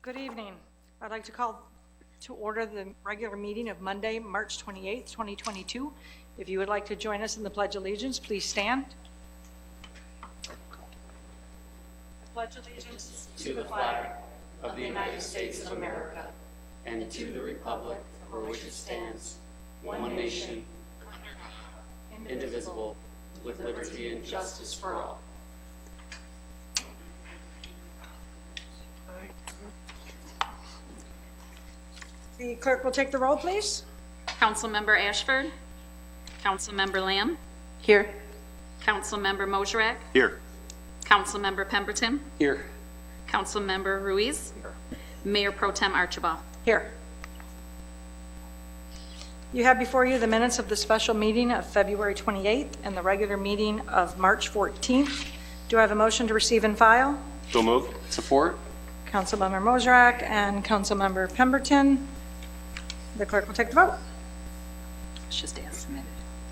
Good evening. I'd like to call to order the regular meeting of Monday, March 28th, 2022. If you would like to join us in the Pledge of Allegiance, please stand. I pledge allegiance to the flag of the United States of America and to the republic for which it stands, one nation, indivisible, with liberty and justice for all. The clerk will take the roll, please. Councilmember Ashford. Councilmember Lamb. Here. Councilmember Mosherak. Here. Councilmember Pemberton. Here. Councilmember Ruiz. Mayor Pro Tem Archibald. Here. You have before you the minutes of the special meeting of February 28th and the regular meeting of March 14th. Do I have a motion to receive and file? So moved. Support. Councilmember Mosherak and Councilmember Pemberton. The clerk will take the vote. It's just as submitted.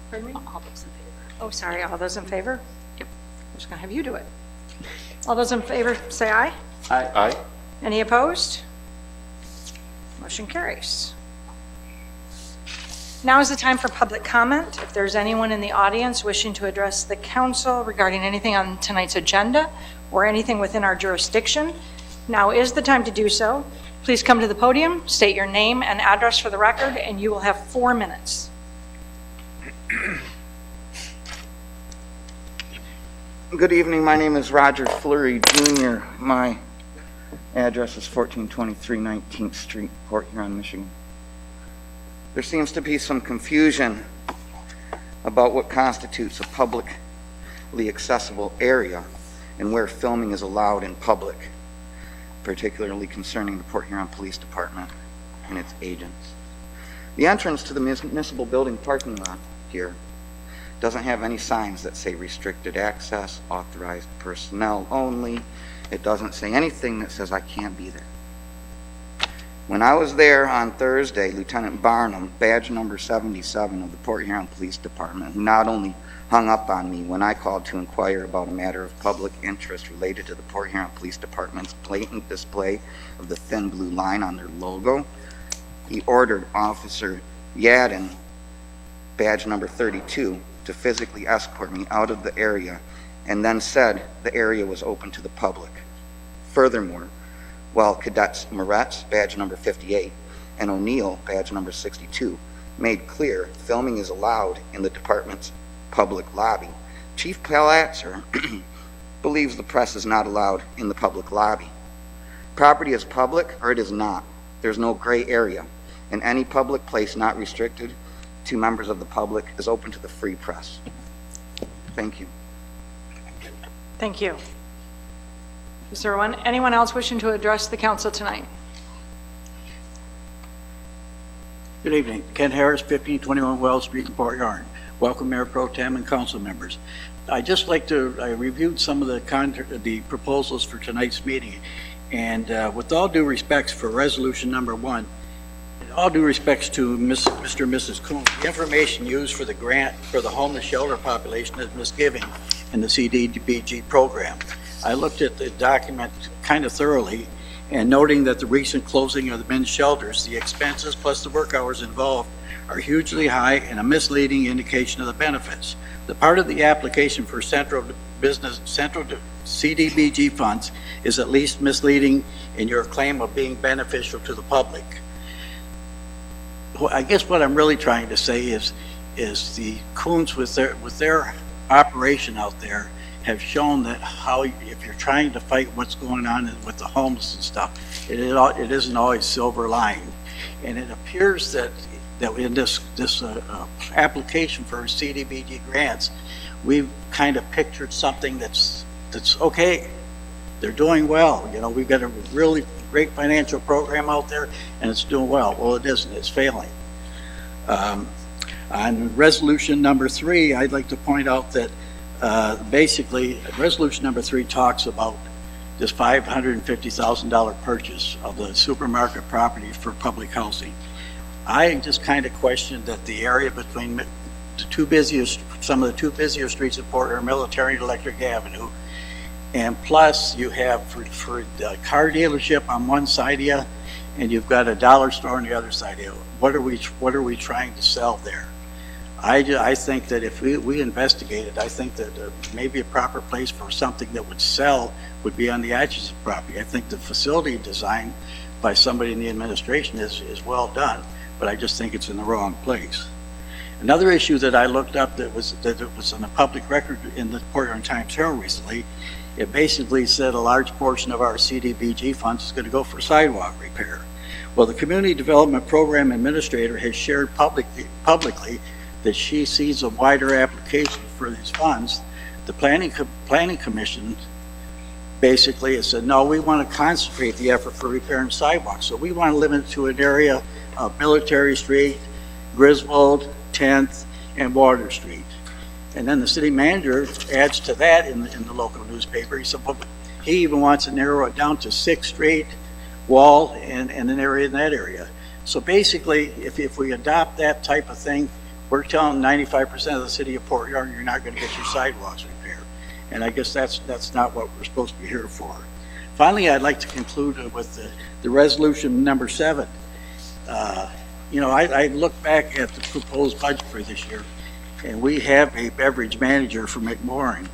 Pardon me? All those in favor. Oh, sorry, all those in favor? Yep. I'm just going to have you do it. All those in favor, say aye. Aye. Aye. Any opposed? Motion carries. Now is the time for public comment. If there's anyone in the audience wishing to address the council regarding anything on tonight's agenda or anything within our jurisdiction, now is the time to do so. Please come to the podium, state your name and address for the record, and you will have 4 minutes. Good evening. My name is Roger Fleury, Jr. My address is 1423 19th Street, Port Huron, Michigan. There seems to be some confusion about what constitutes a publicly accessible area and where filming is allowed in public, particularly concerning the Port Huron Police Department and its agents. The entrance to the municipal building parking lot here doesn't have any signs that say restricted access, authorized personnel only. It doesn't say anything that says I can't be there. When I was there on Thursday, Lieutenant Barnum, badge number 77 of the Port Huron Police Department, who not only hung up on me when I called to inquire about a matter of public interest related to the Port Huron Police Department's blatant display of the thin blue line on their logo, he ordered Officer Yadin, badge number 32, to physically escort me out of the area and then said the area was open to the public. Furthermore, while Cadets Moretz, badge number 58, and O'Neill, badge number 62, made clear filming is allowed in the department's public lobby, Chief Palatzer believes the press is not allowed in the public lobby. Property is public or it is not. There's no gray area, and any public place not restricted to members of the public is open to the free press. Thank you. Thank you. Is there anyone else wishing to address the council tonight? Good evening. Ken Harris, 1521 Wells Street in Port Huron. Welcome, Mayor Pro Tem and council members. I reviewed some of the proposals for tonight's meeting, and with all due respects for resolution number 1, all due respects to Mr. and Mrs. Kuhn, the information used for the grant for the homeless shelter population is misgiving in the CDBG program. I looked at the document kind of thoroughly, and noting that the recent closing of the men's shelters, the expenses plus the work hours involved are hugely high and a misleading indication of the benefits. The part of the application for central CDBG funds is at least misleading in your claim of being beneficial to the public. Well, I guess what I'm really trying to say is the Coons with their operation out there have shown that how, if you're trying to fight what's going on with the homeless and stuff, it isn't always silver lined. And it appears that in this application for CDBG grants, we've kind of pictured something that's okay. They're doing well. You know, we've got a really great financial program out there, and it's doing well. Well, it isn't. It's failing. On resolution number 3, I'd like to point out that basically, resolution number 3 talks about this $550,000 purchase of the supermarket property for public housing. I just kind of questioned that the area between some of the two busiest streets of Port Huron, Military and Electric Avenue, And plus, you have for the car dealership on one side of you, and you've got a dollar store on the other side of you. What are we trying to sell there? I think that if we investigated, I think that maybe a proper place for something that would sell would be on the edges of property. I think the facility design by somebody in the administration is well done, but I just think it's in the wrong place. Another issue that I looked up that it was on the public record in the Port Huron Times-Herald recently, it basically said a large portion of our CDBG funds is going to go for sidewalk repair. Well, the Community Development Program Administrator has shared publicly that she sees a wider application for these funds. The Planning Commission basically has said, no, we want to concentrate the effort for repairing sidewalks. So we want to limit it to an area of Military Street, Griswold, 10th, and Water Street. And then the city manager adds to that in the local newspaper. He said, well, he even wants to narrow it down to 6th Street, Wall, and an area in that area. So basically, if we adopt that type of thing, we're telling 95% of the city of Port Huron, you're not going to get your sidewalks repaired. And I guess that's not what we're supposed to be here for. Finally, I'd like to conclude with the resolution number 7. You know, I look back at the proposed budget for this year, and we have a beverage manager for McMorran.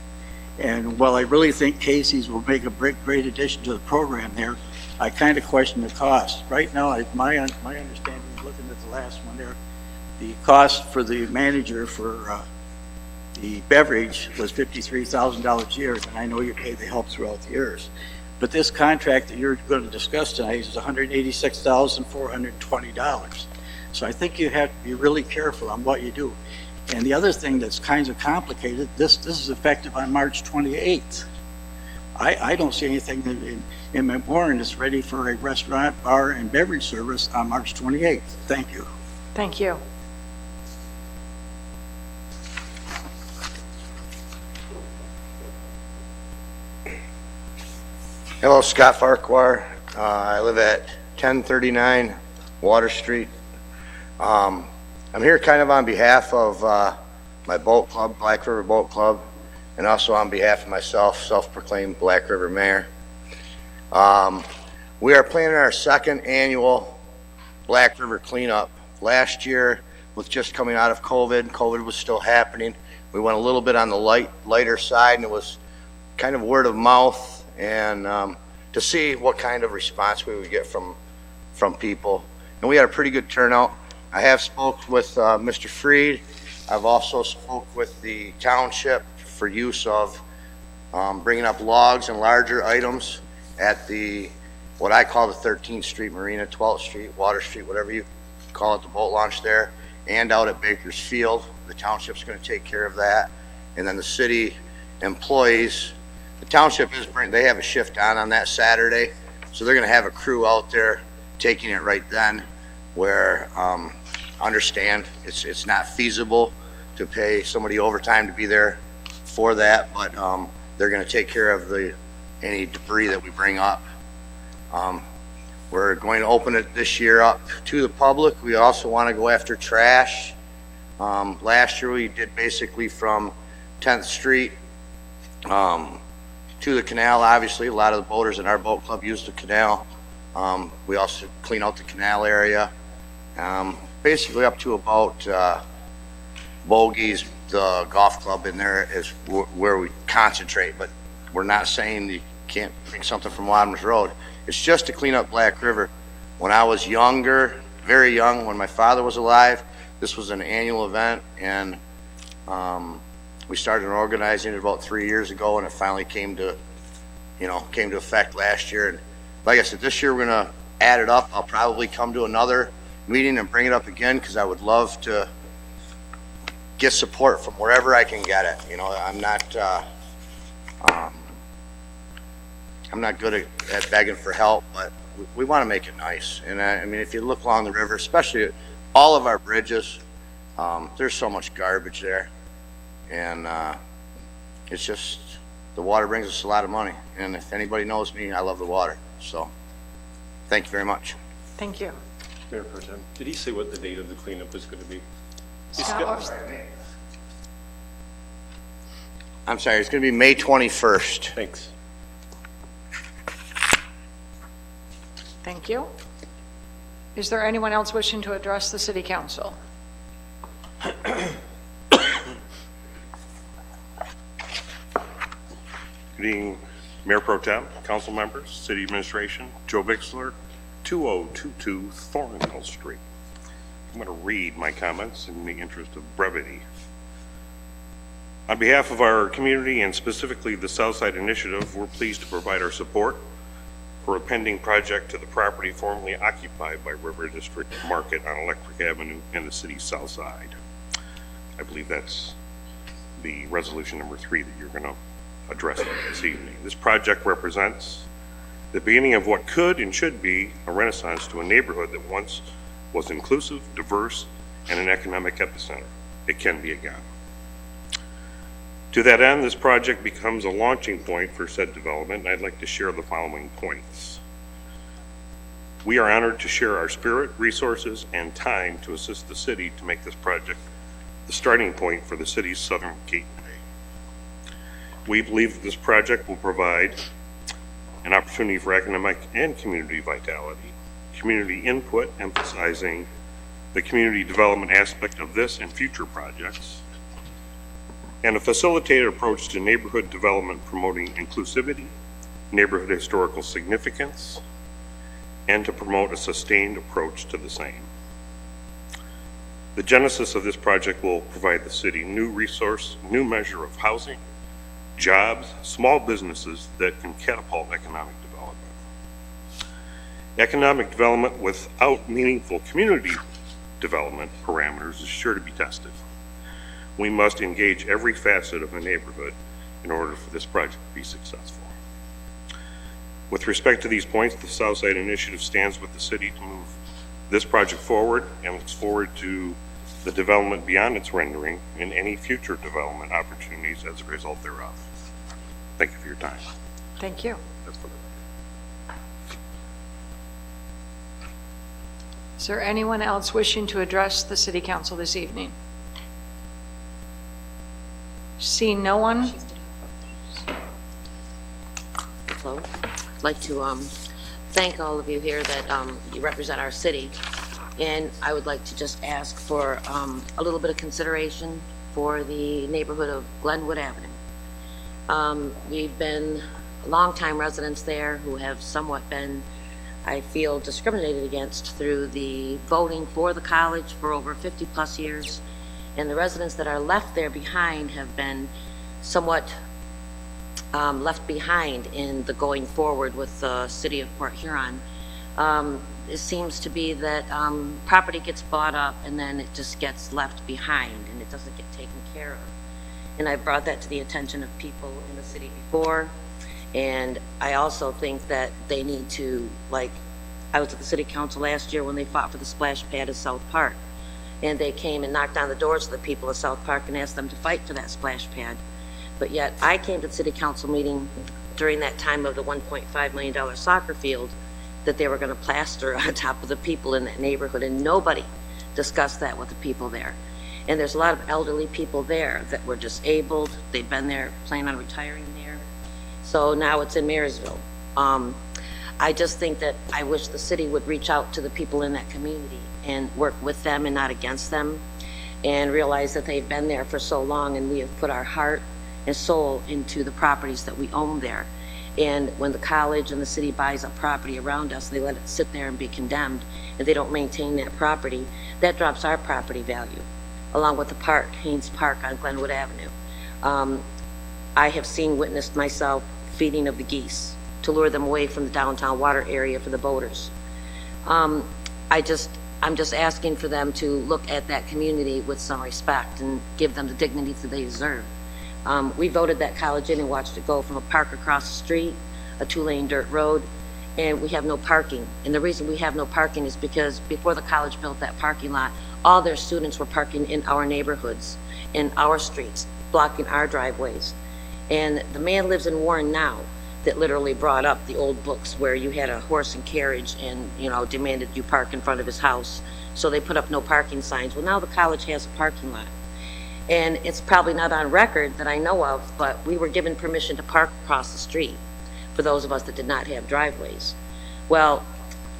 And while I really think Casey's will make a great addition to the program there, I kind of question the cost. Right now, my understanding, looking at the last one there, the cost for the manager for the beverage was $53,000 a year, and I know you pay the help throughout the years. But this contract that you're going to discuss tonight is $186,420. So I think you have to be really careful on what you do. And the other thing that's kind of complicated, this is effective on March 28th. I don't see anything in McMorran that's ready for a restaurant, bar, and beverage service on March 28th. Thank you. Thank you. Hello, Scott Farquhar. I live at 1039 Water Street. I'm here kind of on behalf of my boat club, Black River Boat Club, and also on behalf of myself, self-proclaimed Black River Mayor. We are planning our second annual Black River cleanup. Last year, with just coming out of COVID was still happening. We went a little bit on the lighter side, and it was kind of word of mouth and to see what kind of response we would get from people. And we had a pretty good turnout. I have spoke with Mr. Freed. I've also spoke with the township for use of bringing up logs and larger items at what I call the 13th Street Marina, 12th Street, Water Street, whatever you call it, the boat launch there, and out at Baker's Field. The township's going to take care of that. And then the city employees, the township they have a shift on that Saturday, so they're going to have a crew out there taking it right then, where understand it's not feasible to pay somebody overtime to be there for that, but they're going to take care of any debris that we bring up. We're going to open it this year up to the public. We also want to go after trash. Last year we did basically from 10th Street to the canal. Obviously, a lot of the boaters in our boat club use the canal. We also clean out the canal area. Basically up to about Bogies, the golf club in there is where we concentrate, but we're not saying you can't bring something from Wadham's Road. It's just to clean up Black River. When I was younger, very young, when my father was alive, this was an annual event, and we started organizing it about 3 years ago, and it finally came to effect last year. And like I said, this year we're going to add it up. I'll probably come to another meeting and bring it up again, because I would love to get support from wherever I can get it. You know, I'm not good at begging for help, but we want to make it nice. And I mean, if you look along the river, especially all of our bridges, there's so much garbage there, and it's just, the water brings us a lot of money. And if anybody knows me, I love the water. So thank you very much. Thank you. Mayor Pro Tem, did he say what the date of the cleanup is going to be? I'm sorry, it's going to be May 21st. Thanks. Thank you. Is there anyone else wishing to address the city council? Good evening, Mayor Pro Tem, council members, city administration, Joe Bixler, 2022 Thornhill Street. I'm going to read my comments in the interest of brevity. On behalf of our community and specifically the Southside Initiative, we're pleased to provide our support for a pending project to the property formerly occupied by River District Market on Electric Avenue in the city's south side. I believe that's the resolution number 3 that you're going to address this evening. This project represents the beginning of what could and should be a renaissance to a neighborhood that once was inclusive, diverse, and an economic epicenter. It can be again. To that end, this project becomes a launching point for said development, and I'd like to share the following points. We are honored to share our spirit, resources, and time to assist the city to make this project the starting point for the city's southern gateway. We believe that this project will provide an opportunity for economic and community vitality, community input emphasizing the community development aspect of this and future projects, and a facilitated approach to neighborhood development promoting inclusivity, neighborhood historical significance, and to promote a sustained approach to the same. The genesis of this project will provide the city new resource, new measure of housing, jobs, small businesses that can catapult economic development. Economic development without meaningful community development parameters is sure to be tested. We must engage every facet of the neighborhood in order for this project to be successful. With respect to these points, the Southside Initiative stands with the city to move this project forward and looks forward to the development beyond its rendering and any future development opportunities as a result thereof. Thank you for your time. Thank you. That's for the Is there anyone else wishing to address the city council this evening? Seeing no one, Hello. I'd like to thank all of you here that you represent our city. And I would like to just ask for a little bit of consideration for the neighborhood of Glenwood Avenue. We've been longtime residents there who have somewhat been, I feel, discriminated against through the voting for the college for over 50 plus years. And the residents that are left there behind have been somewhat left behind in the going forward with the city of Port Huron. It seems to be that property gets bought up and then it just gets left behind and it doesn't get taken care of. And I brought that to the attention of people in the city before. And I also think that they need to, like, I was at the city council last year when they fought for the splash pad at South Park. And they came and knocked on the doors of the people of South Park and asked them to fight for that splash pad. But yet I came to the city council meeting during that time of the $1.5 million soccer field that they were going to plaster on top of the people in that neighborhood, and nobody discussed that with the people there. And there's a lot of elderly people there that were disabled. They've been there, planning on retiring there. So now it's in Marysville. I just think that I wish the city would reach out to the people in that community and work with them and not against them, and realize that they've been there for so long and we have put our heart and soul into the properties that we own there. And when the college and the city buys up property around us, they let it sit there and be condemned, and they don't maintain that property. That drops our property value, along with the park, Haynes Park on Glenwood Avenue. I have witnessed myself feeding of the geese to lure them away from the downtown water area for the boaters. I'm just asking for them to look at that community with some respect and give them the dignity that they deserve. We voted that college in and watched it go from a park across the street, a 2-lane dirt road, and we have no parking. And the reason we have no parking is because before the college built that parking lot, all their students were parking in our neighborhoods, in our streets, blocking our driveways. And the man lives in Warren now that literally brought up the old books where you had a horse and carriage and, you know, demanded you park in front of his house. So they put up no parking signs. Well, now the college has a parking lot. And it's probably not on record that I know of, but we were given permission to park across the street for those of us that did not have driveways. Well,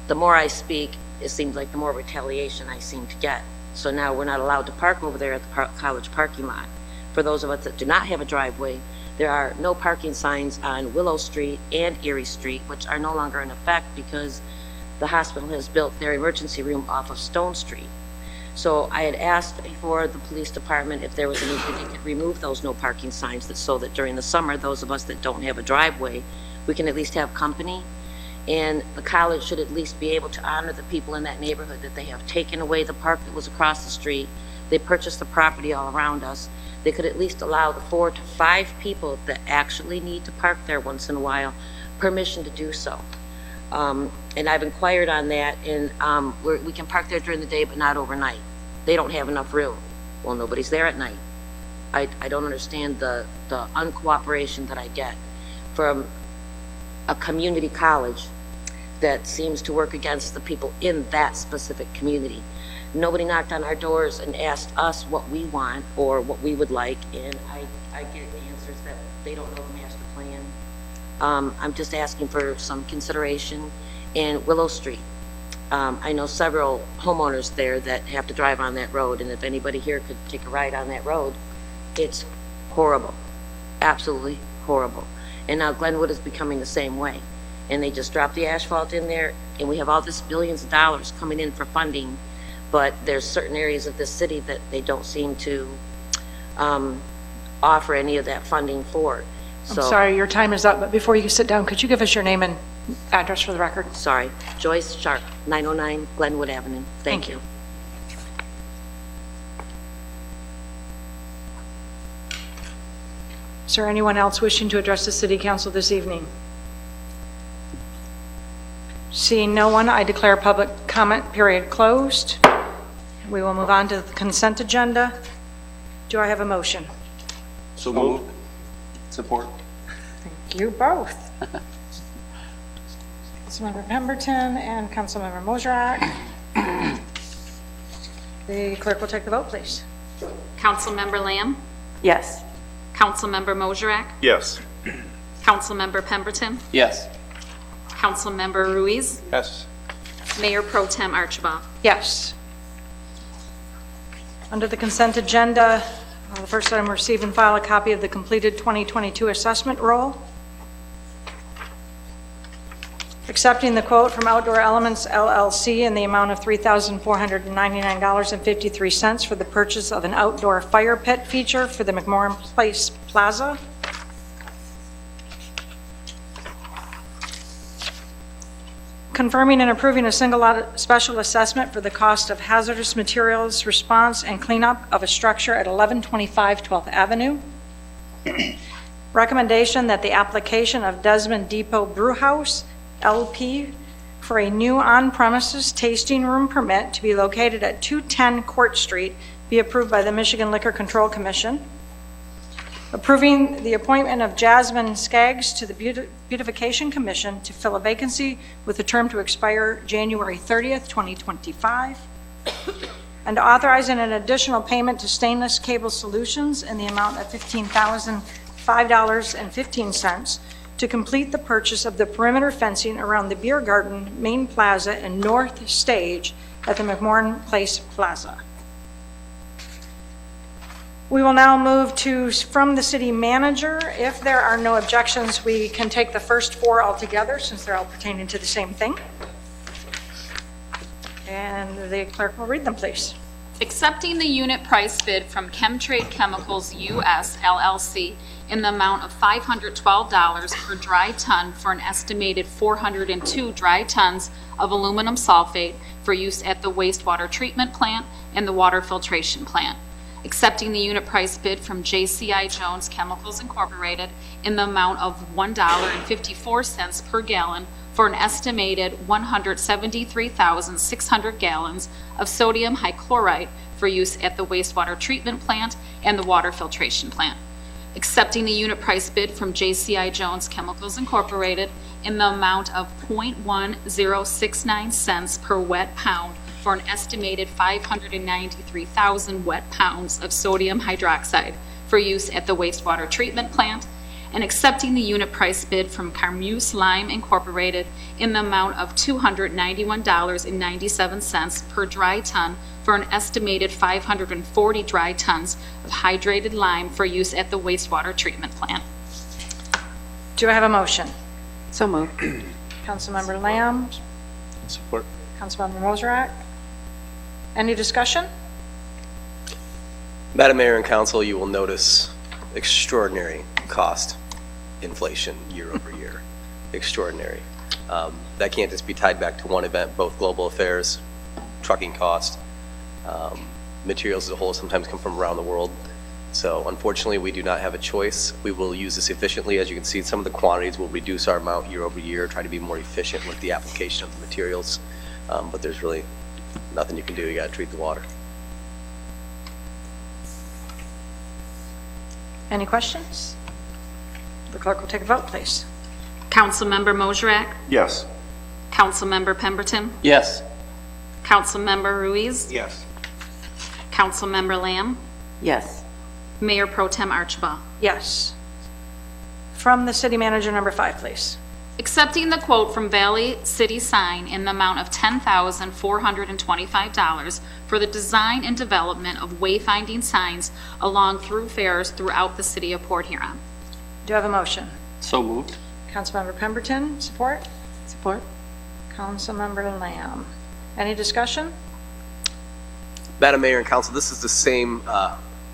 the more I speak, it seems like the more retaliation I seem to get. So now we're not allowed to park over there at the college parking lot. For those of us that do not have a driveway, there are no parking signs on Willow Street and Erie Street, which are no longer in effect because the hospital has built their emergency room off of Stone Street. So I had asked before the police department if there was any, if they could remove those no parking signs so that during the summer, those of us that don't have a driveway, we can at least have company. And the college should at least be able to honor the people in that neighborhood that they have taken away the park that was across the street. They purchased the property all around us. They could at least allow the 4 to 5 people that actually need to park there once in a while permission to do so. And I've inquired on that, and we can park there during the day, but not overnight. They don't have enough room. Well, nobody's there at night. I don't understand the uncooperation that I get from a community college that seems to work against the people in that specific community. Nobody knocked on our doors and asked us what we want or what we would like, and I get answers that they don't know the master plan. I'm just asking for some consideration. In Willow Street, I know several homeowners there that have to drive on that road, and if anybody here could take a ride on that road, it's horrible, absolutely horrible. And now Glenwood is becoming the same way, and they just dropped the asphalt in there, and we have all this billions of dollars coming in for funding, but there's certain areas of this city that they don't seem to offer any of that funding for. I'm sorry, your time is up, but before you sit down, could you give us your name and address for the record? Sorry, Joyce Sharp, 909 Glenwood Avenue. Thank you. Is there anyone else wishing to address the City Council this evening? Seeing no one, I declare public comment period closed. We will move on to the consent agenda. Do I have a motion? So moved. Support. Thank you both. Councilmember Pemberton and Councilmember Mosrak. The clerk will take the vote, please. Councilmember Lamb? Yes. Councilmember Mosrak? Yes. Councilmember Pemberton? Yes. Councilmember Ruiz? Yes. Mayor Pro Tem Archibald? Yes. Under the consent agenda, the first item, receive and file a copy of the completed 2022 assessment roll. Accepting the quote from Outdoor Elements LLC in the amount of $3,499.53 for the purchase of an outdoor fire pit feature for the McMorran Place Plaza. Confirming and approving a single lot special assessment for the cost of hazardous materials response and cleanup of a structure at 1125 12th Avenue. Recommendation that the application of Desmond Depot Brewhouse LP for a new on-premises tasting room permit to be located at 210 Court Street be approved by the Michigan Liquor Control Commission. Approving the appointment of Jasmine Skaggs to the Beautification Commission to fill a vacancy with a term to expire January 30th, 2025. And authorizing an additional payment to Stainless Cable Solutions in the amount of $15,005.15 to complete the purchase of the perimeter fencing around the Beer Garden, Main Plaza, and North Stage at the McMorran Place Plaza. We will now move to from the city manager. If there are no objections, we can take the first 4 altogether since they're all pertaining to the same thing. And the clerk will read them, please. Accepting the unit price bid from Chemtrade Chemicals US LLC in the amount of $512 per dry ton for an estimated 402 dry tons of aluminum sulfate for use at the wastewater treatment plant and the water filtration plant. Accepting the unit price bid from JCI Jones Chemicals Incorporated in the amount of $1.54 per gallon for an estimated 173,600 gallons of sodium hychlorite for use at the wastewater treatment plant and the water filtration plant. Accepting the unit price bid from JCI Jones Chemicals Incorporated in the amount of 0.1069 cents per wet pound for an estimated 593,000 wet pounds of sodium hydroxide for use at the wastewater treatment plant, and accepting the unit price bid from Carmuse Lime Incorporated in the amount of $291.97 per dry ton for an estimated 540 dry tons of hydrated lime for use at the wastewater treatment plant. Do I have a motion? So moved. Councilmember Lamb, Support. Councilmember Mosrak. Any discussion? Madam Mayor and Council, you will notice extraordinary cost inflation year over year. Extraordinary. That can't just be tied back to one event, both global affairs, trucking cost, materials as a whole sometimes come from around the world. So unfortunately, we do not have a choice. We will use this efficiently. As you can see, some of the quantities will reduce our amount year over year, try to be more efficient with the application of the materials. But there's really nothing you can do. You got to treat the water. Any questions? The clerk will take a vote, please. Councilmember Mosrak, Yes. Councilmember Pemberton, Yes. Councilmember Ruiz, Yes. Councilmember Lamb, Yes. Mayor Pro Tem Archibald. Yes. From the city manager, number 5, please. Accepting the quote from Valley City Sign in the amount of $10,425 for the design and development of wayfinding signs along thoroughfares throughout the city of Port Huron. Do I have a motion? So moved. Councilmember Pemberton, support. Support. Councilmember Lamb. Any discussion? Madam Mayor and Council, this is the same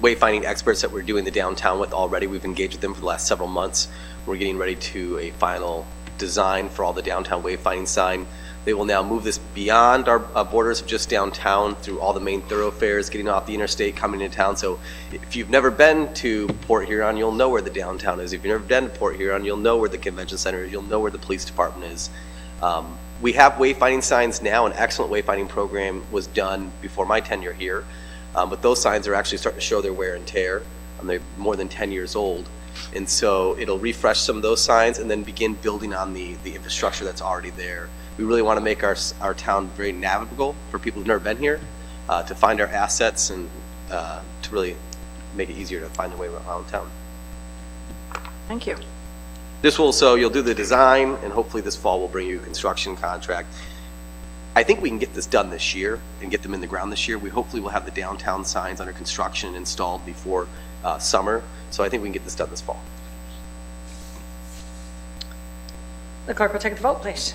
wayfinding experts that we're doing the downtown with already. We've engaged with them for the last several months. We're getting ready to a final design for all the downtown wayfinding sign. They will now move this beyond our borders of just downtown through all the main thoroughfares, getting off the interstate, coming into town. So if you've never been to Port Huron, you'll know where the downtown is. If you've never been to Port Huron, you'll know where the convention center is. You'll know where the police department is. We have wayfinding signs now. An excellent wayfinding program was done before my tenure here, but those signs are actually starting to show their wear and tear. They're more than 10 years old. And so it'll refresh some of those signs and then begin building on the infrastructure that's already there. We really want to make our town very navigable for people who've never been here, to find our assets and to really make it easier to find their way around town. Thank you. This will, so you'll do the design and hopefully this fall we'll bring you a construction contract. I think we can get this done this year and get them in the ground this year. We hopefully will have the downtown signs under construction and installed before summer. So I think we can get this done this fall. The clerk will take the vote, please.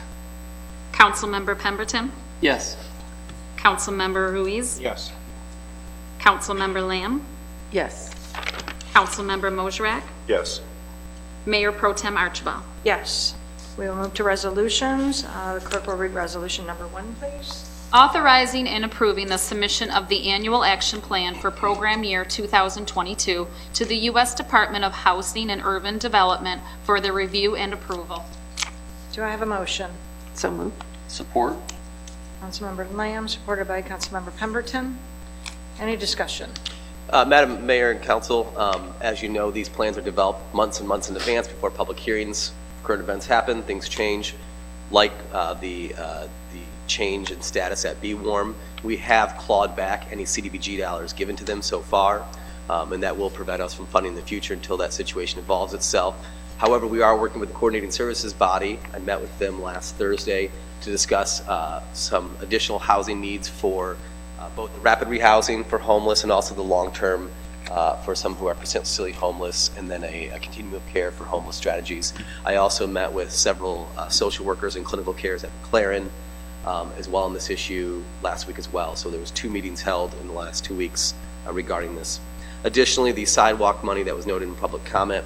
Councilmember Pemberton, Yes. Councilmember Ruiz, Yes. Councilmember Lamb, Yes. Councilmember Mosrak, Yes. Mayor Pro Tem Archibald. Yes. We will move to resolutions. The clerk will read resolution number 1, please. Authorizing and approving the submission of the annual action plan for program year 2022 to the U.S. Department of Housing and Urban Development for the review and approval. Do I have a motion? So moved. Support. Councilmember Lamb, supported by Councilmember Pemberton. Any discussion? Madam Mayor and Council, as you know, these plans are developed months and months in advance before public hearings. Current events happen, things change, like the change in status at B-Warm. We have clawed back any CDBG dollars given to them so far, and that will prevent us from funding in the future until that situation evolves itself. However, we are working with the Coordinating Services Body. I met with them last Thursday to discuss some additional housing needs for both the rapid rehousing for homeless and also the long-term for some who are persistently homeless, and then a continuum of care for homeless strategies. I also met with several social workers and clinical cares at McLaren as well on this issue last week as well. So there was 2 meetings held in the last 2 weeks regarding this. Additionally, the sidewalk money that was noted in public comment,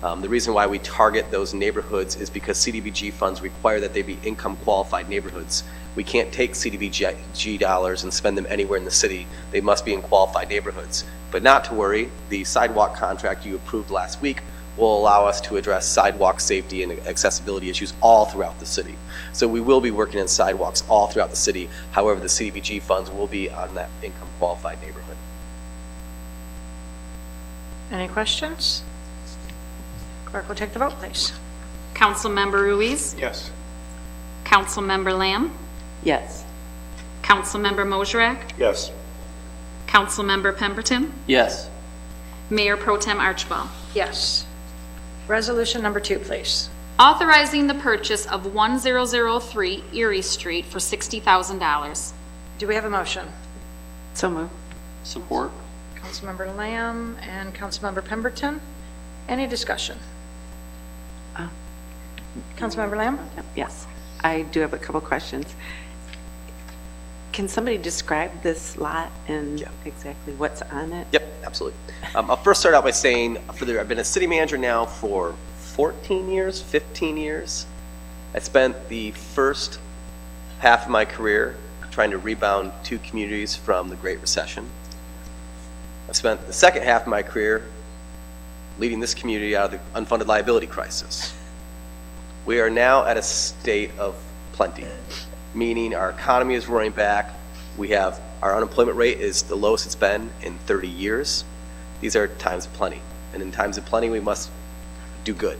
the reason why we target those neighborhoods is because CDBG funds require that they be income qualified neighborhoods. We can't take CDBG dollars and spend them anywhere in the city. They must be in qualified neighborhoods. But not to worry, the sidewalk contract you approved last week will allow us to address sidewalk safety and accessibility issues all throughout the city. So we will be working on sidewalks all throughout the city. However, the CDBG funds will be on that income qualified neighborhood. Any questions? Clerk will take the vote, please. Councilmember Ruiz, Yes. Councilmember Lamb, Yes. Councilmember Mosrak, Yes. Councilmember Pemberton, Yes. Mayor Pro Tem Archibald. Yes. Resolution number 2, please. Authorizing the purchase of 1003 Erie Street for $60,000. Do we have a motion? So moved. Support. Councilmember Lamb and Councilmember Pemberton. Any discussion? Councilmember Lamb? Yes, I do have a couple questions. Can somebody describe this lot and exactly what's on it? Yep, absolutely. I'll first start out by saying I've been a city manager now for 14 years, 15 years. I spent the first half of my career trying to rebound 2 communities from the Great Recession. I spent the second half of my career leading this community out of the unfunded liability crisis. We are now at a state of plenty, meaning our economy is roaring back. Our unemployment rate is the lowest it's been in 30 years. These are times of plenty, and in times of plenty, we must do good.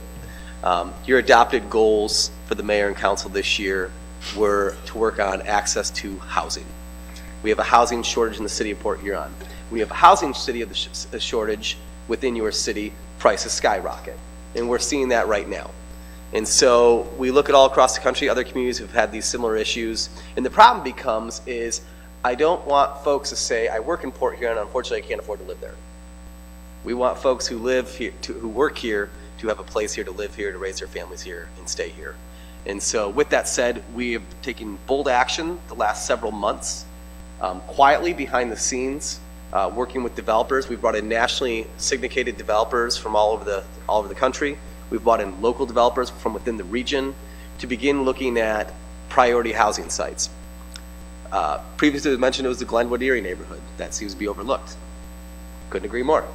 Your adopted goals for the mayor and council this year were to work on access to housing. We have a housing shortage in the city of Port Huron. When you have a housing shortage within your city, prices skyrocket, and we're seeing that right now. And so we look at all across the country, other communities who've had these similar issues, and the problem becomes is I don't want folks to say, I work in Port Huron, unfortunately I can't afford to live there. We want folks who live here, who work here, to have a place here, to live here, to raise their families here, and stay here. And so with that said, we have taken bold action the last several months, quietly behind the scenes, working with developers. We've brought in nationally syndicated developers from all over the country. We've brought in local developers from within the region to begin looking at priority housing sites. Previously mentioned, it was the Glenwood Erie neighborhood. That seems to be overlooked. Couldn't agree more.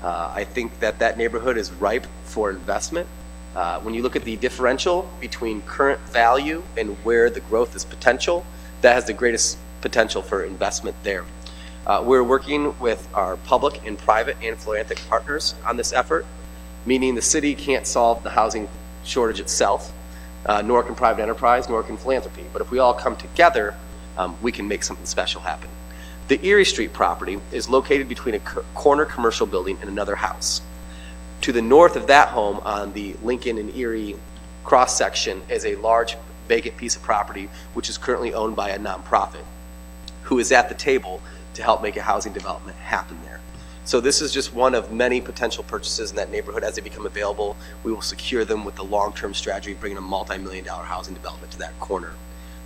I think that neighborhood is ripe for investment. When you look at the differential between current value and where the growth is potential, that has the greatest potential for investment there. We're working with our public and private and philanthropic partners on this effort, meaning the city can't solve the housing shortage itself, nor can private enterprise, nor can philanthropy. But if we all come together, we can make something special happen. The Erie Street property is located between a corner commercial building and another house. To the north of that home on the Lincoln and Erie cross section is a large vacant piece of property which is currently owned by a nonprofit who is at the table to help make a housing development happen there. So this is just one of many potential purchases in that neighborhood. As they become available, we will secure them with the long-term strategy of bringing a multi-million-dollar housing development to that corner.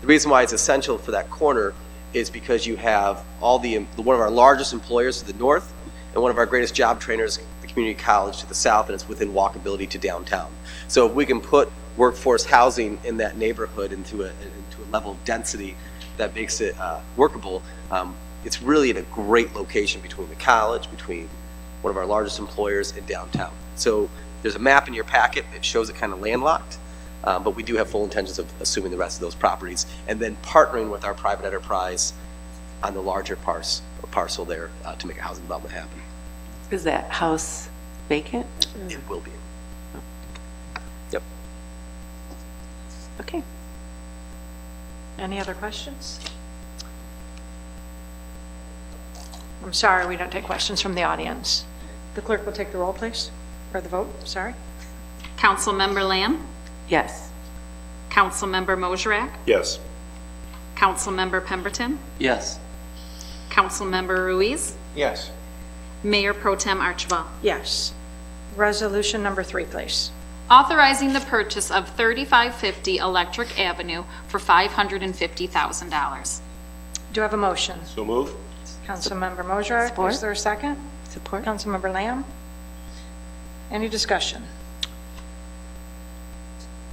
The reason why it's essential for that corner is because you have one of our largest employers to the north and one of our greatest job trainers, the community college, to the south, and it's within walkability to downtown. So if we can put workforce housing in that neighborhood into a level of density that makes it workable, it's really in a great location between the college, between one of our largest employers, and downtown. So there's a map in your packet that shows it kind of landlocked, but we do have full intentions of assuming the rest of those properties and then partnering with our private enterprise on the larger parcel there to make a housing development happen. Is that house vacant? It will be. Yep. Okay. Any other questions? I'm sorry, we don't take questions from the audience. The clerk will take the roll, please, or the vote, sorry. Councilmember Lamb? Yes. Councilmember Mosrak? Yes. Councilmember Pemberton? Yes. Councilmember Ruiz? Yes. Mayor Pro Tem Archibald? Yes. Resolution number 3, please. Authorizing the purchase of 3550 Electric Avenue for $550,000. Do I have a motion? So move. Councilmember Mosrak, Support. is there a second? Support? Councilmember Lamb? Any discussion?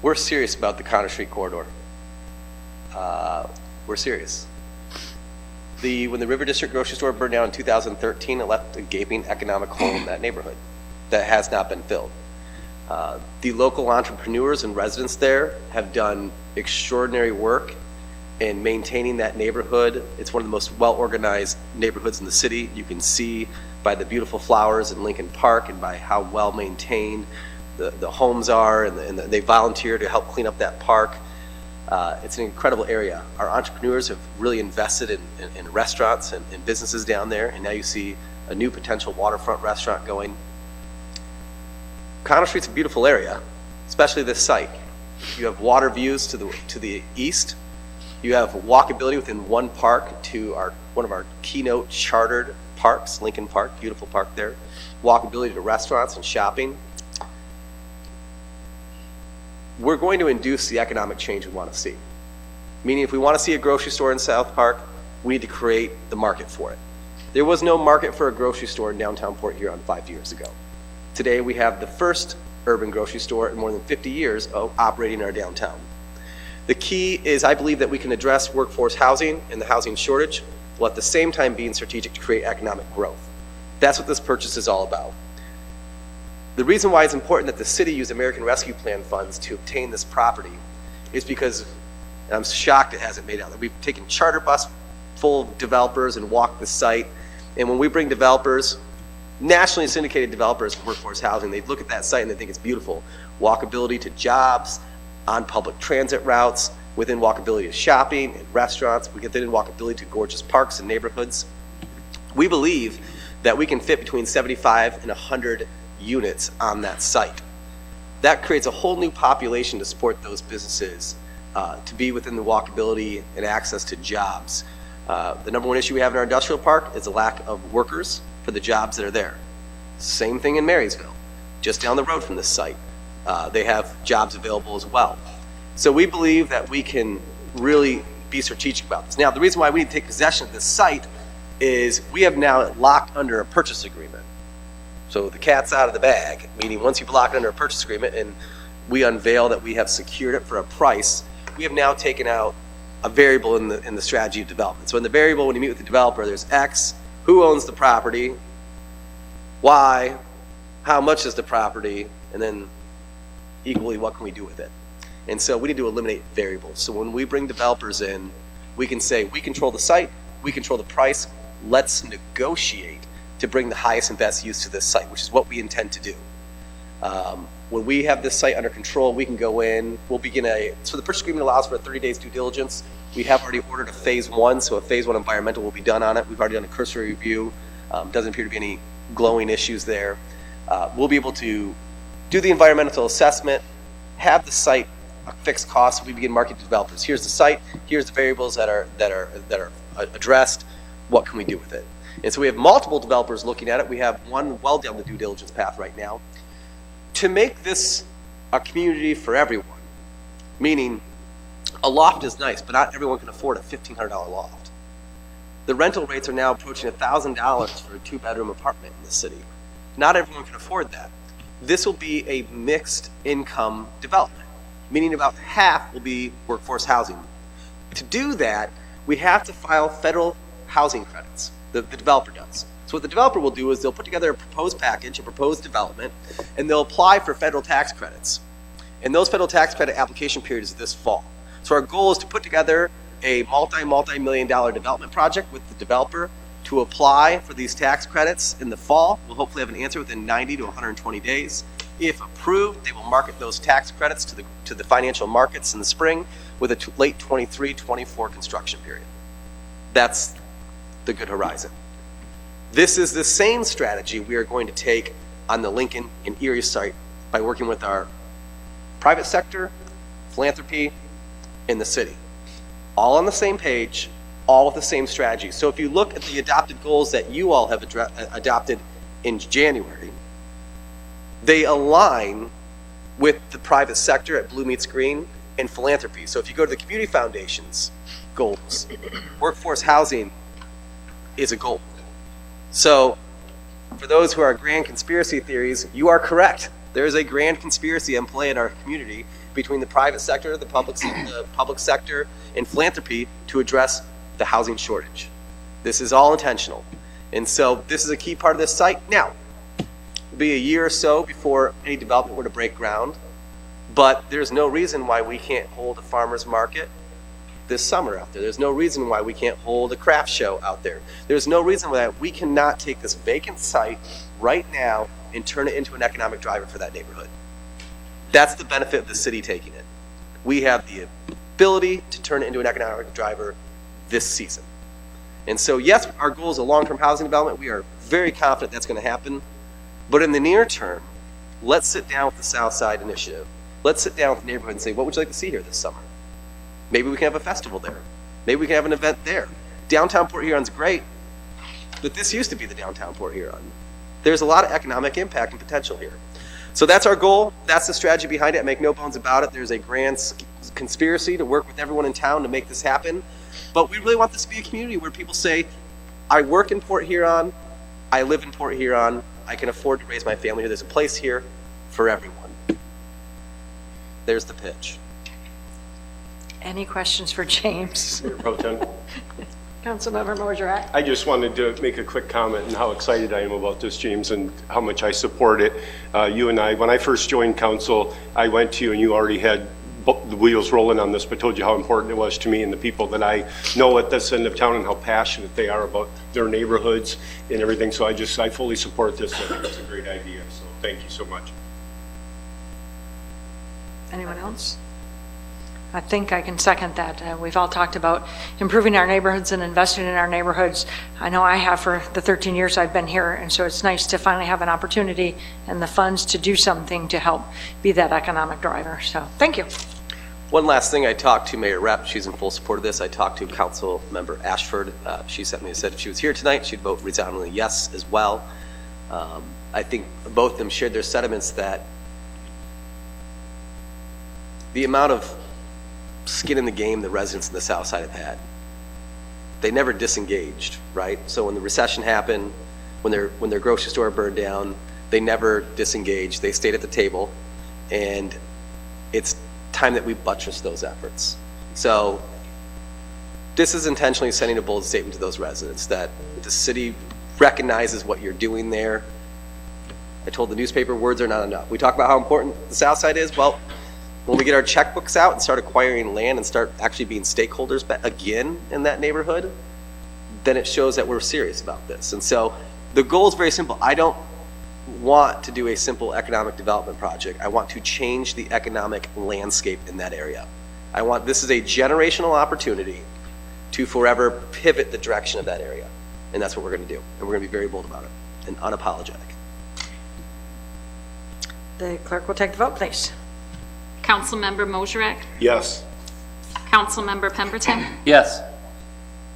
We're serious about the Connor Street corridor. We're serious. When the River District grocery store burned down in 2013, it left a gaping economic hole in that neighborhood that has not been filled. The local entrepreneurs and residents there have done extraordinary work in maintaining that neighborhood. It's one of the most well-organized neighborhoods in the city. You can see by the beautiful flowers in Lincoln Park and by how well-maintained the homes are, and they volunteer to help clean up that park. It's an incredible area. Our entrepreneurs have really invested in restaurants and businesses down there, and now you see a new potential waterfront restaurant going. Connell Street's a beautiful area, especially this site. You have water views to the east. You have walkability within one park to one of our keynote chartered parks, Lincoln Park, beautiful park there. Walkability to restaurants and shopping. We're going to induce the economic change we want to see. Meaning if we want to see a grocery store in South Park, we need to create the market for it. There was no market for a grocery store in downtown Port Huron 5 years ago. Today we have the first urban grocery store in more than 50 years of operating in our downtown. The key is I believe that we can address workforce housing and the housing shortage while at the same time being strategic to create economic growth. That's what this purchase is all about. The reason why it's important that the city use American Rescue Plan funds to obtain this property is because, and I'm shocked it hasn't made out, that we've taken charter bus full of developers and walked the site, and when we bring developers, nationally syndicated developers for workforce housing, they look at that site and they think it's beautiful. Walkability to jobs, on public transit routes, within walkability to shopping and restaurants, we get within walkability to gorgeous parks and neighborhoods. We believe that we can fit between 75 and 100 units on that site. That creates a whole new population to support those businesses, to be within the walkability and access to jobs. The number one issue we have in our industrial park is the lack of workers for the jobs that are there. Same thing in Marysville, just down the road from this site. They have jobs available as well. So we believe that we can really be strategic about this. Now, the reason why we need to take possession of this site is we have now locked under a purchase agreement. So the cat's out of the bag, meaning once you've locked under a purchase agreement and we unveil that we have secured it for a price, we have now taken out a variable in the strategy of development. So in the variable, when you meet with the developer, there's X, who owns the property, Y, how much is the property, and then equally, what can we do with it? And so we need to eliminate variables. So when we bring developers in, we can say, we control the site, we control the price, let's negotiate to bring the highest and best use to this site, which is what we intend to do. When we have this site under control, we can go in, we'll begin so the purchase agreement allows for a 30 days due diligence. We have already ordered a phase 1, so a phase 1 environmental will be done on it. We've already done a cursory review. Doesn't appear to be any glowing issues there. We'll be able to do the environmental assessment, have the site a fixed cost, we begin marketing to developers. Here's the site, here's the variables that are addressed, what can we do with it? And so we have multiple developers looking at it. We have one well down the due diligence path right now. To make this a community for everyone, meaning a loft is nice, but not everyone can afford a $1,500 loft. The rental rates are now approaching $1,000 for a 2-bedroom apartment in the city. Not everyone can afford that. This will be a mixed income development, meaning about half will be workforce housing. To do that, we have to file federal housing credits. The developer does. So what the developer will do is they'll put together a proposed package, a proposed development, and they'll apply for federal tax credits. And those federal tax credit application periods is this fall. So our goal is to put together a multi-million-dollar development project with the developer to apply for these tax credits in the fall. We'll hopefully have an answer within 90 to 120 days. If approved, they will market those tax credits to the financial markets in the spring with a late 23-24 construction period. That's the good horizon. This is the same strategy we are going to take on the Lincoln and Erie site by working with our private sector, philanthropy, and the city. All on the same page, all with the same strategy. So if you look at the adopted goals that you all have adopted in January, they align with the private sector at Blue Meets Green and philanthropy. So if you go to the Community Foundation's goals, workforce housing is a goal. So for those who are grand conspiracy theories, you are correct. There is a grand conspiracy in play in our community between the private sector, the public sector, and philanthropy to address the housing shortage. This is all intentional. And so this is a key part of this site. Now, it'll be a year or so before any development were to break ground, but there's no reason why we can't hold a farmer's market this summer out there. There's no reason why we can't hold a craft show out there. There's no reason why we cannot take this vacant site right now and turn it into an economic driver for that neighborhood. That's the benefit of the city taking it. We have the ability to turn it into an economic driver this season. And so yes, our goal is a long-term housing development. We are very confident that's going to happen. But in the near term, Let's sit down with the South Side Initiative. Let's sit down with the neighborhood and say, what would you like to see here this summer? Maybe we can have a festival there. Maybe we can have an event there. Downtown Port Huron's great, but this used to be the downtown Port Huron. There's a lot of economic impact and potential here. So that's our goal. That's the strategy behind it. Make no bones about it. There's a grand conspiracy to work with everyone in town to make this happen. But we really want this to be a community where people say, I work in Port Huron, I live in Port Huron, I can afford to raise my family here. There's a place here for everyone. There's the pitch. Any questions for James? Mayor Pro Tem. Councilmember Moserak. I just wanted to make a quick comment on how excited I am about this, James, and how much I support it. You and I, when I first joined council, I went to you and you already had the wheels rolling on this, but told you how important it was to me and the people that I know at this end of town and how passionate they are about their neighborhoods and everything. So I fully support this. I think it's a great idea. So thank you so much. Anyone else? I think I can second that. We've all talked about improving our neighborhoods and investing in our neighborhoods. I know I have for the 13 years I've been here, and so it's nice to finally have an opportunity and the funds to do something to help be that economic driver. So thank you. One last thing, I talked to Mayor Rep. She's in full support of this. I talked to Council Member Ashford. She sent me and said if she was here tonight, she'd vote resoundingly yes as well. I think both of them shared their sentiments that the amount of skin in the game the residents in the South Side have had, they never disengaged, right? So when the recession happened, when their grocery store burned down, they never disengaged. They stayed at the table, and it's time that we buttress those efforts. So this is intentionally sending a bold statement to those residents that the city recognizes what you're doing there. I told the newspaper words are not enough. We talk about how important the South Side is. Well, when we get our checkbooks out and start acquiring land and start actually being stakeholders again in that neighborhood, then it shows that we're serious about this. And so the goal is very simple. I don't want to do a simple economic development project. I want to change the economic landscape in that area. This is a generational opportunity to forever pivot the direction of that area. And that's what we're going to do. And we're going to be very bold about it and unapologetic. The clerk will take the vote, please. Councilmember Moserak. Yes. Councilmember Pemberton. Yes.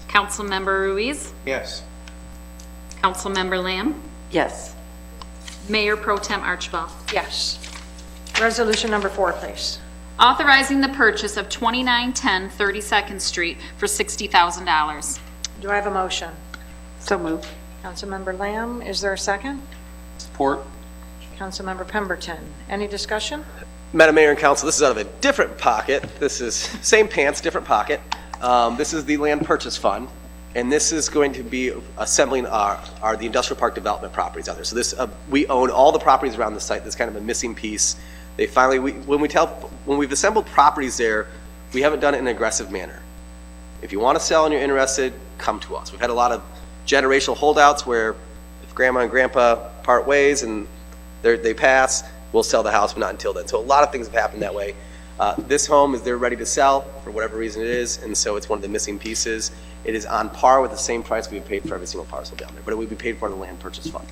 Councilmember Ruiz. Yes. Councilmember Lamb. Yes. Mayor Pro Tem Archibald. Yes. Resolution number 4, please. Authorizing the purchase of 2910 32nd Street for $60,000. Do I have a motion? So moved. Councilmember Lamb, is there a second? Support. Councilmember Pemberton. Any discussion? Madam Mayor and Council, this is out of a different pocket. This is same pants, different pocket. This is the land purchase fund, and this is going to be assembling the industrial park development properties out there. So this we own all the properties around the site. That's kind of a missing piece. They finally, when we've assembled properties there, we haven't done it in an aggressive manner. If you want to sell and you're interested, come to us. We've had a lot of generational holdouts where if grandma and grandpa part ways and they pass, we'll sell the house, but not until then. So a lot of things have happened that way. This home they're ready to sell for whatever reason it is, and so it's one of the missing pieces. It is on par with the same price we've paid for every single parcel down there, but it would be paid for in the land purchase fund.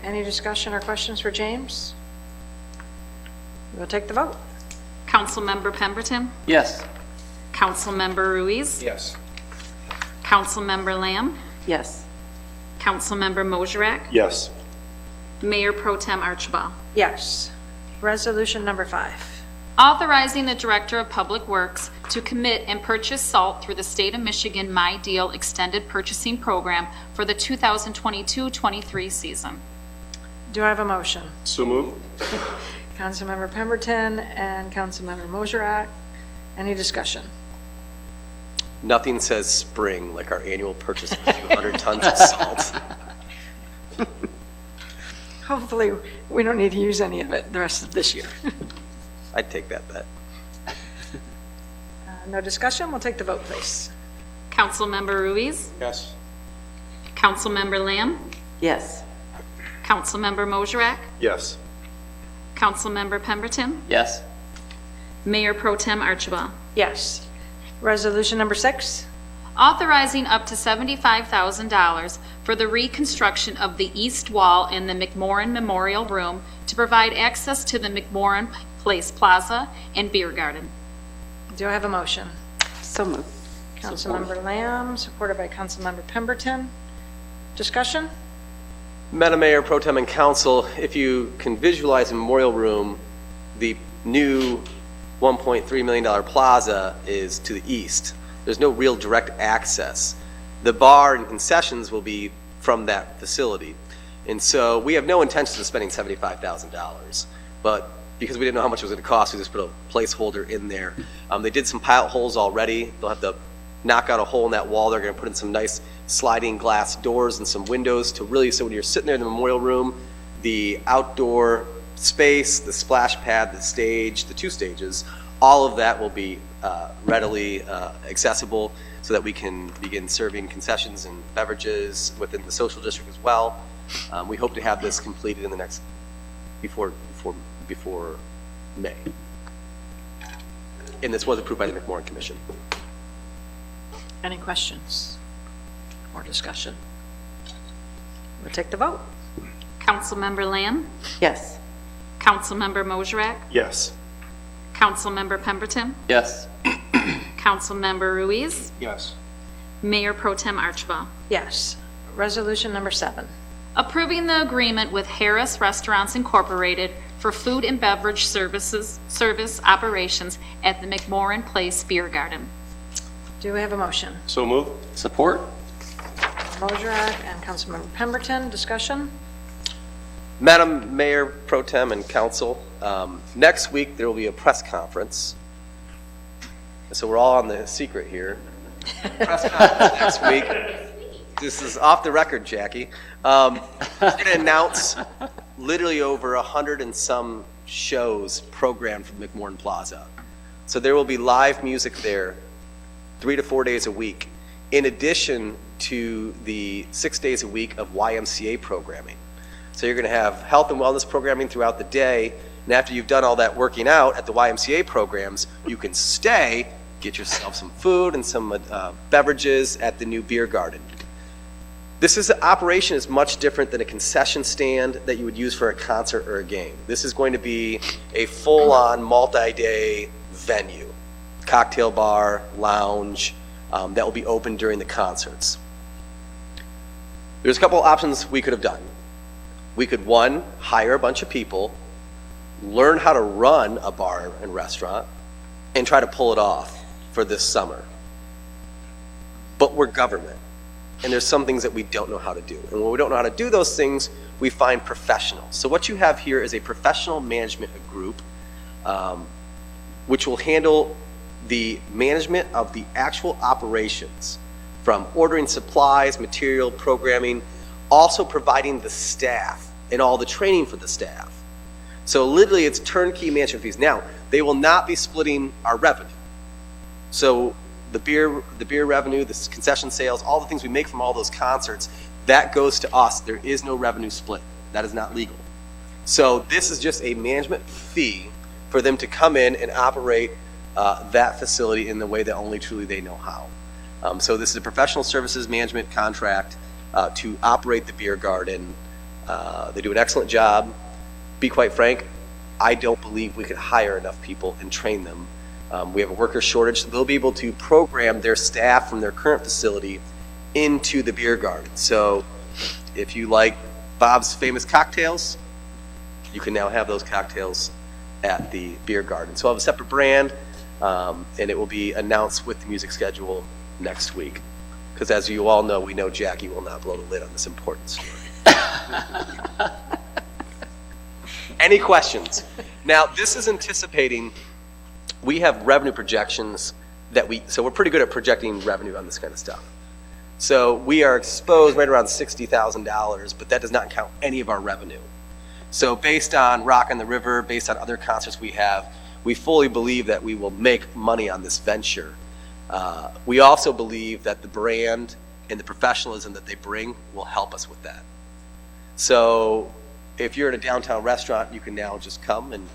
Any discussion or questions for James? We'll take the vote. Councilmember Pemberton. Yes. Councilmember Ruiz. Yes. Councilmember Lamb. Yes. Councilmember Moserak. Yes. Mayor Pro Tem Archibald. Yes. Resolution number 5. Authorizing the Director of Public Works to commit and purchase salt through the State of Michigan My Deal Extended Purchasing Program for the 2022-23 season. Do I have a motion? So moved. Councilmember Pemberton and Councilmember Moserak. Any discussion? Nothing says spring like our annual purchase of a few hundred tons of salt. Hopefully, we don't need to use any of it the rest of this year. I'd take that bet. No discussion? We'll take the vote, please. Councilmember Ruiz. Yes. Councilmember Lamb. Yes. Councilmember Moserak. Yes. Councilmember Pemberton. Yes. Mayor Pro Tem Archibald. Yes. Resolution number 6. Authorizing up to $75,000 for the reconstruction of the east wall in the McMorran Memorial Room to provide access to the McMorran Place Plaza and Beer Garden. Do I have a motion? So moved. Councilmember Lamb, supported by Councilmember Pemberton. Discussion? Madam Mayor, Pro Tem, and Council, if you can visualize the Memorial Room, the new $1.3 million plaza is to the east. There's no real direct access. The bar and concessions will be from that facility. And so we have no intention of spending $75,000. But because we didn't know how much it was going to cost, we just put a placeholder in there. They did some pilot holes already. They'll have to knock out a hole in that wall. They're going to put in some nice sliding glass doors and some windows to really, so when you're sitting there in the Memorial Room, the outdoor space, the splash pad, the stage, the 2 stages, all of that will be readily accessible so that we can begin serving concessions and beverages within the social district as well. We hope to have this completed in the next, before May. And this was approved by the McMorran Commission. Any questions or discussion? We'll take the vote. Councilmember Lamb? Yes. Councilmember Mosrak? Yes. Councilmember Pemberton? Yes. Councilmember Ruiz? Yes. Mayor Pro Tem Archibald. Yes. Resolution number 7. Approving the agreement with Harris Restaurants Incorporated for food and beverage service operations at the McMorran Place Beer Garden. Do we have a motion? So move. Support? Mosrak and Councilmember Pemberton. Discussion? Madam Mayor, Pro Tem, and Council, next week there will be a press conference. So we're all on the secret here. Press conference next week. This is off the record, Jackie. We're going to announce literally over 100 and some shows programmed from McMorran Plaza. So there will be live music there 3 to 4 days a week, in addition to the 6 days a week of YMCA programming. So you're going to have health and wellness programming throughout the day, and after you've done all that working out at the YMCA programs, you can stay, get yourself some food and some beverages at the new beer garden. This operation is much different than a concession stand that you would use for a concert or a game. This is going to be a full-on multi-day venue, cocktail bar, lounge, that will be open during the concerts. There's a couple options we could have done. We could, one, hire a bunch of people, learn how to run a bar and restaurant, and try to pull it off for this summer. But we're government, and there's some things that we don't know how to do. And when we don't know how to do those things, we find professionals. So what you have here is a professional management group, which will handle the management of the actual operations, from ordering supplies, material, programming, also providing the staff and all the training for the staff. So literally it's turnkey management fees. Now, they will not be splitting our revenue. So the beer revenue, the concession sales, all the things we make from all those concerts, that goes to us. There is no revenue split. That is not legal. So this is just a management fee for them to come in and operate that facility in the way that only truly they know how. So this is a professional services management contract to operate the beer garden. They do an excellent job. Be quite frank, I don't believe we could hire enough people and train them. We have a worker shortage, so they'll be able to program their staff from their current facility into the beer garden. So if you like Bob's famous cocktails, you can now have those cocktails at the beer garden. So I'll have a separate brand, and it will be announced with the music schedule next week. Because as you all know, we know Jackie will not blow the lid on this important story. Any questions? Now, this is anticipating, we have revenue projections so we're pretty good at projecting revenue on this kind of stuff. So we are exposed right around $60,000, but that does not count any of our revenue. So based on Rock on the River, based on other concerts we have, we fully believe that we will make money on this venture. We also believe that the brand and the professionalism that they bring will help us with that. So if you're in a downtown restaurant, you can now just come and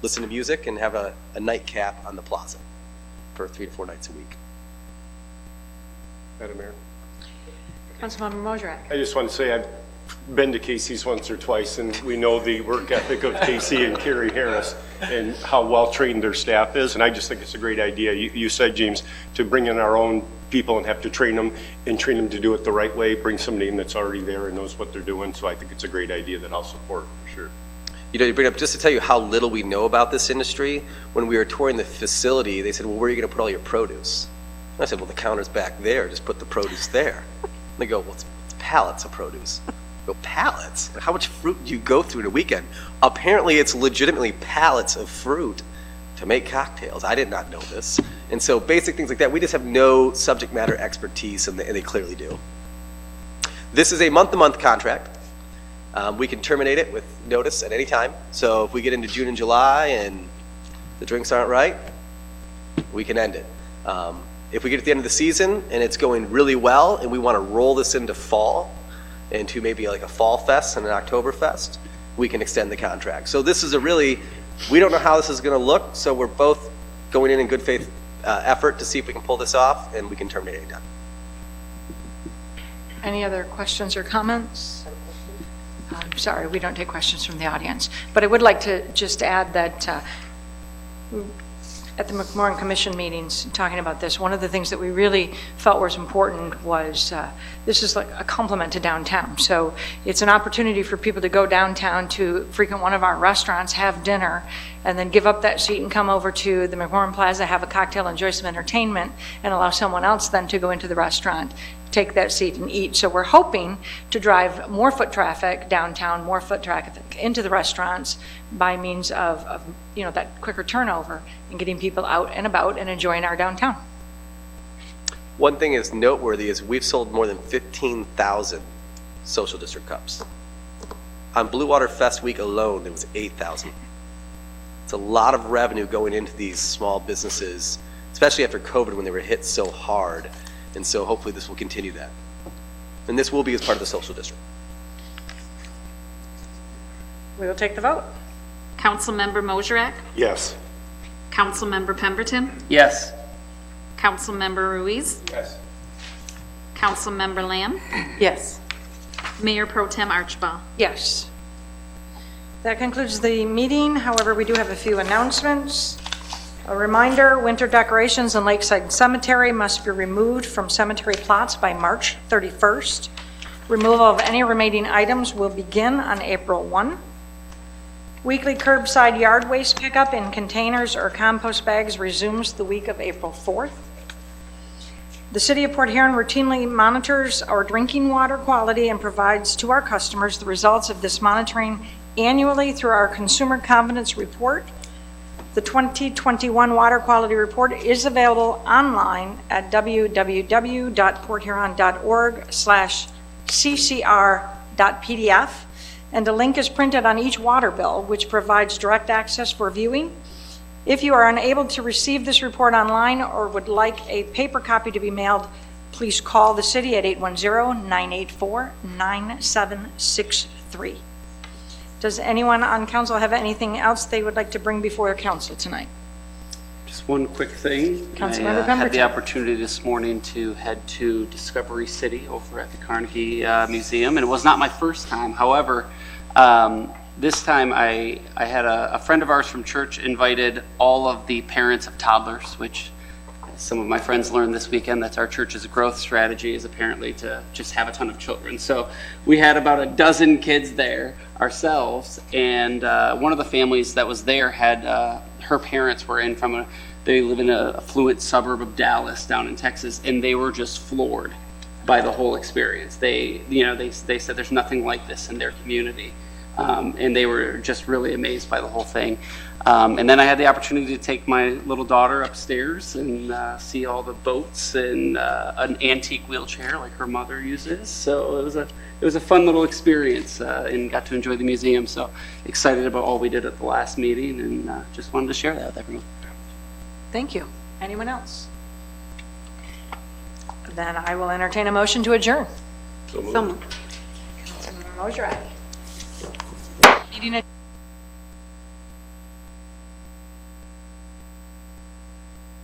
listen to music and have a nightcap on the plaza for 3 to 4 nights a week. Madam Mayor? Councilmember Mojrek. I just want to say I've been to Casey's once or twice, and we know the work ethic of Casey and Carrie Harris and how well-trained their staff is, and I just think it's a great idea. You said, James, to bring in our own people and have to train them to do it the right way, bring somebody in that's already there and knows what they're doing, so I think it's a great idea that I'll support for sure. You know, you bring up, just to tell you how little we know about this industry, when we were touring the facility, they said, well, where are you going to put all your produce? And I said, well, the counter's back there, just put the produce there. And they go, well, it's pallets of produce. I go, pallets? How much fruit do you go through in a weekend? Apparently, it's legitimately pallets of fruit to make cocktails. I did not know this. And so basic things like that, we just have no subject matter expertise, and they clearly do. This is a month-to-month contract. We can terminate it with notice at any time. So if we get into June and July and the drinks aren't right, we can end it. If we get at the end of the season and it's going really well and we want to roll this into fall, into maybe like a fall fest and an Oktoberfest, we can extend the contract. So this is we don't know how this is going to look, so we're both going in good faith effort to see if we can pull this off, and we can terminate anytime. Any other questions or comments? Sorry, we don't take questions from the audience. But I would like to just add that at the McMorran Commission meetings, talking about this, one of the things that we really felt was important was this is like a complement to downtown. So it's an opportunity for people to go downtown to frequent one of our restaurants, have dinner, and then give up that seat and come over to the McMorran Plaza, have a cocktail, enjoy some entertainment, and allow someone else then to go into the restaurant, take that seat and eat. So we're hoping to drive more foot traffic downtown, more foot traffic into the restaurants by means of that quicker turnover and getting people out and about and enjoying our downtown. One thing is noteworthy is we've sold more than 15,000 social district cups. On Blue Water Fest week alone, there was 8,000. It's a lot of revenue going into these small businesses, especially after COVID when they were hit so hard. And so hopefully this will continue that. And this will be as part of the social district. We will take the vote. Councilmember Mojrek? Yes. Councilmember Pemberton? Yes. Councilmember Ruiz? Yes. Councilmember Lamb? Yes. Mayor Pro Tem Archibald? Yes. That concludes the meeting. However, we do have a few announcements. A reminder, winter decorations in Lakeside Cemetery must be removed from cemetery plots by March 31st. Removal of any remaining items will begin on April 1. Weekly curbside yard waste pickup in containers or compost bags resumes the week of April 4th. The City of Port Huron routinely monitors our drinking water quality and provides to our customers the results of this monitoring annually through our Consumer Confidence Report. The 2021 Water Quality Report is available online at www.porthuron.org/ccr.pdf, and a link is printed on each water bill, which provides direct access for viewing. If you are unable to receive this report online or would like a paper copy to be mailed, please call the city at 810-984-9763. Does anyone on council have anything else they would like to bring before council tonight? Just one quick thing. Councilmember I had Pemberton. the opportunity this morning to head to Discovery City over at the Carnegie Museum, and it was not my first time. However, this time I had a friend of ours from church invited all of the parents of toddlers, which some of my friends learned this weekend. That's our church's growth strategy, is apparently to just have a ton of children. So we had about a dozen kids there ourselves, and one of the families that was there had her parents were in from they live in an affluent suburb of Dallas down in Texas, and they were just floored by the whole experience. They said there's nothing like this in their community. And they were just really amazed by the whole thing. And then I had the opportunity to take my little daughter upstairs and see all the boats and an antique wheelchair like her mother uses. So it was a fun little experience and got to enjoy the museum. So excited about all we did at the last meeting, and just wanted to share that with everyone. Thank you. Anyone else? Then I will entertain a motion to adjourn. Someone. Councilmember Mojrek. Meeting adjourned.